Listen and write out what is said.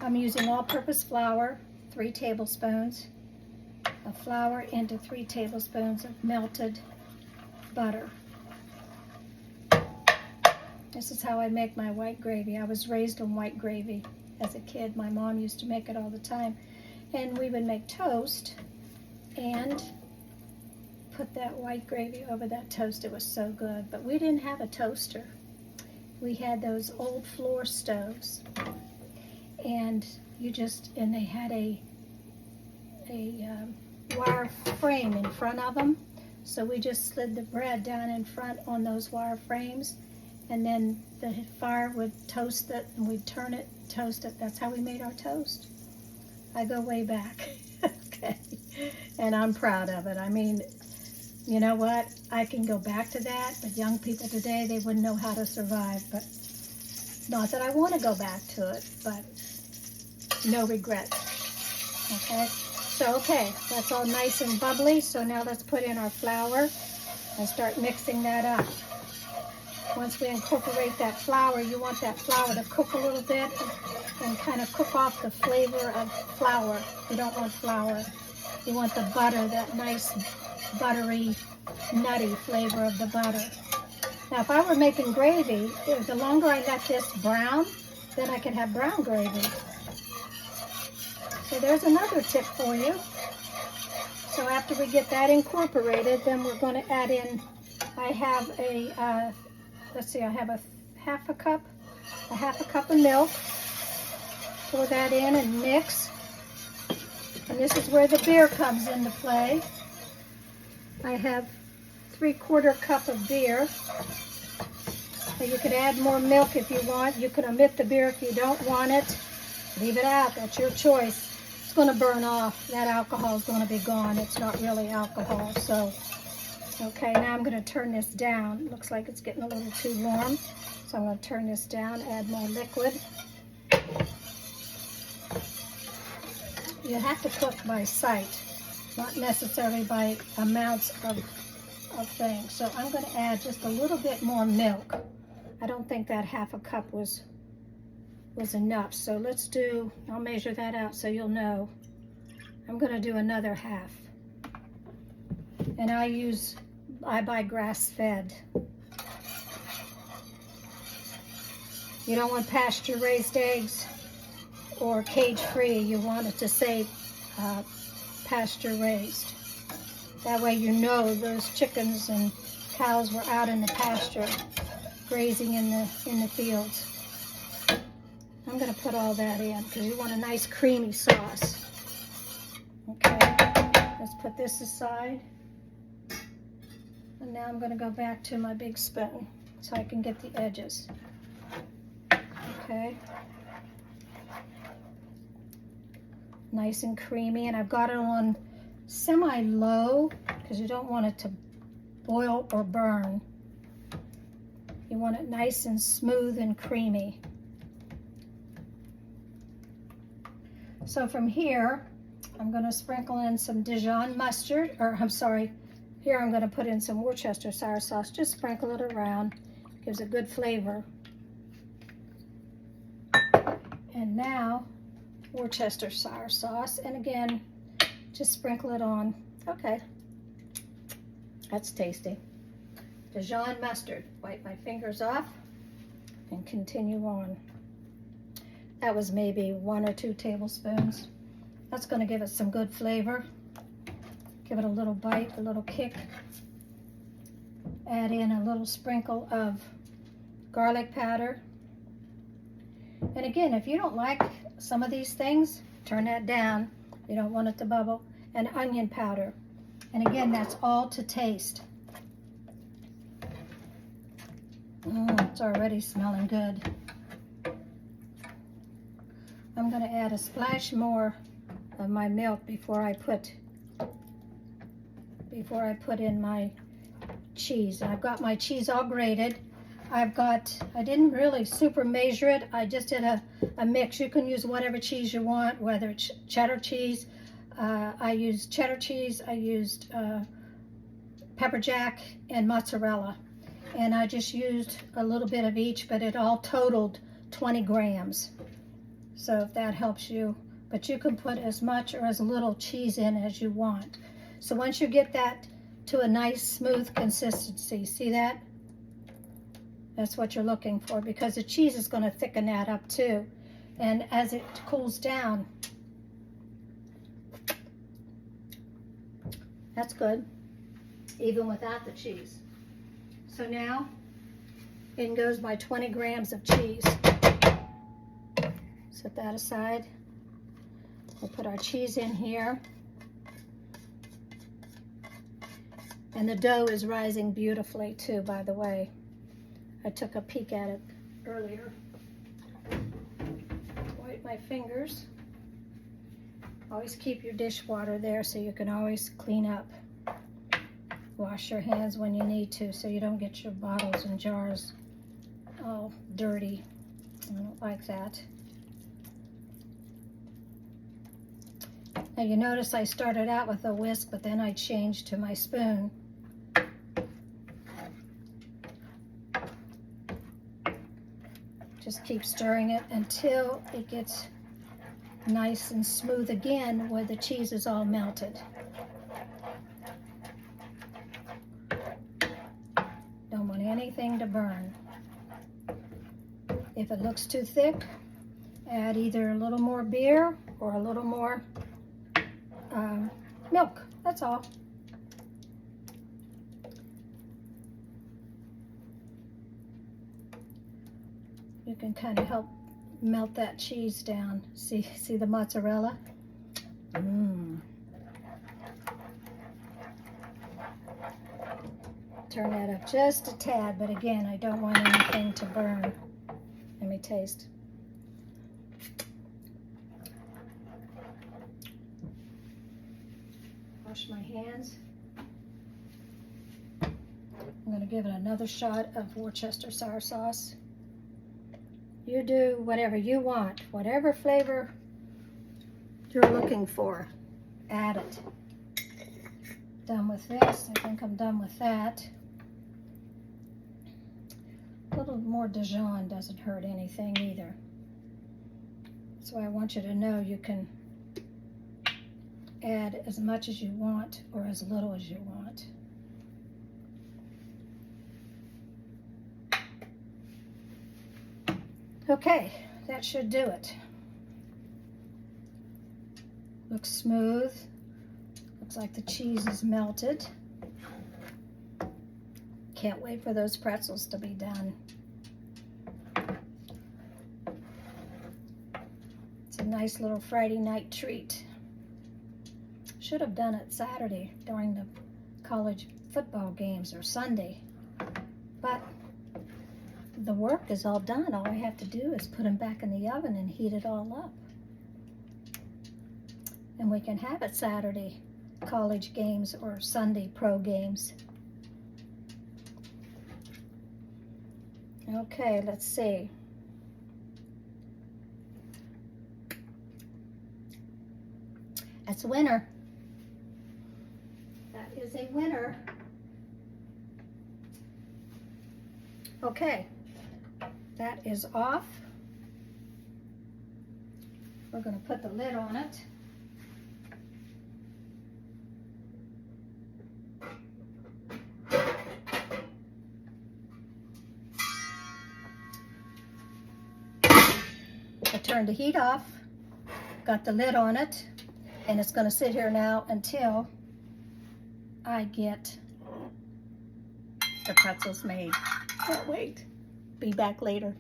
I'm using all-purpose flour, 3 tablespoons of flour into 3 tablespoons of melted butter. This is how I make my white gravy. I was raised on white gravy as a kid. My mom used to make it all the time. And we would make toast and put that white gravy over that toast. It was so good. But we didn't have a toaster. We had those old floor stoves. And they had a wire frame in front of them. So we just slid the bread down in front on those wire frames. And then the fire would toast it, and we'd turn it, toast it. That's how we made our toast. I go way back, okay? And I'm proud of it. I mean, you know what? I can go back to that, but young people today, they wouldn't know how to survive. But not that I want to go back to it, but no regrets, okay? So, okay, that's all nice and bubbly. So now let's put in our flour and start mixing that up. Once we incorporate that flour, you want that flour to cook a little bit and kind of cook off the flavor of flour. You don't want flour. You want the butter, that nice buttery, nutty flavor of the butter. Now, if I were making gravy, the longer I let this brown, then I can have brown gravy. So there's another tip for you. So after we get that incorporated, then we're going to add in, I have a, let's see, I have a half a cup of milk. Pour that in and mix. And this is where the beer comes into play. I have 3/4 cup of beer. So you could add more milk if you want. You can omit the beer if you don't want it. Leave it out, that's your choice. It's going to burn off. That alcohol is going to be gone. It's not really alcohol, so. Okay, now I'm going to turn this down. Looks like it's getting a little too warm. So I'm going to turn this down, add more liquid. You have to cook by sight, not necessarily by amounts of things. So I'm going to add just a little bit more milk. I don't think that half a cup was enough. So let's do, I'll measure that out so you'll know. I'm going to do another half. And I buy grass-fed. You don't want pasture-raised eggs or cage-free. You want it to say pasture-raised. That way you know those chickens and cows were out in the pasture, grazing in the fields. I'm going to put all that in because you want a nice creamy sauce. Okay, let's put this aside. And now I'm going to go back to my big spoon so I can get the edges. Okay. Nice and creamy. And I've got it on semi-low because you don't want it to boil or burn. You want it nice and smooth and creamy. So from here, I'm going to sprinkle in some Dijon mustard, or I'm sorry, here I'm going to put in some Worcestershire sauce. Just sprinkle it around. Gives a good flavor. And now, Worcestershire sauce. And again, just sprinkle it on. Okay. That's tasty. Dijon mustard. Wipe my fingers off and continue on. That was maybe 1 or 2 tablespoons. That's going to give it some good flavor. Give it a little bite, a little kick. Add in a little sprinkle of garlic powder. And again, if you don't like some of these things, turn that down. You don't want it to bubble. And onion powder. And again, that's all to taste. It's already smelling good. I'm going to add a splash more of my milk before I put in my cheese. And I've got my cheese all grated. I didn't really super measure it. I just did a mix. You can use whatever cheese you want, whether it's cheddar cheese. I used cheddar cheese. I used pepper jack and mozzarella. And I just used a little bit of each, but it all totaled 20 grams. So if that helps you, but you can put as much or as little cheese in as you want. So once you get that to a nice smooth consistency, see that? That's what you're looking for, because the cheese is going to thicken that up too. And as it cools down, that's good, even without the cheese. So now, in goes my 20 grams of cheese. Set that aside. We'll put our cheese in here. And the dough is rising beautifully too, by the way. I took a peek at it earlier. Wipe my fingers. Always keep your dishwater there so you can always clean up. Wash your hands when you need to so you don't get your bottles and jars all dirty. I don't like that. Now you notice I started out with a whisk, but then I changed to my spoon. Just keep stirring it until it gets nice and smooth again where the cheese is all melted. Don't want anything to burn. If it looks too thick, add either a little more beer or a little more milk. That's all. You can kind of help melt that cheese down. See the mozzarella? Turn that up just a tad, but again, I don't want anything to burn. Let me taste. Wash my hands. I'm going to give it another shot of Worcester sour sauce. You do whatever you want, whatever flavor you're looking for, add it. Done with this. I think I'm done with that. A little more Dijon doesn't hurt anything either. That's why I want you to know you can add as much as you want or as little as you want. Okay, that should do it. Looks smooth. Looks like the cheese is melted. Can't wait for those pretzels to be done. It's a nice little Friday night treat. Should have done it Saturday during the college football games or Sunday, but the work is all done. All I have to do is put them back in the oven and heat it all up. And we can have it Saturday college games or Sunday pro games. Okay, let's see. That's a winner. That is a winner. Okay, that is off. We're going to put the lid on it. I turned the heat off, got the lid on it, and it's going to sit here now until I get the pretzels made. Can't wait. Be back later.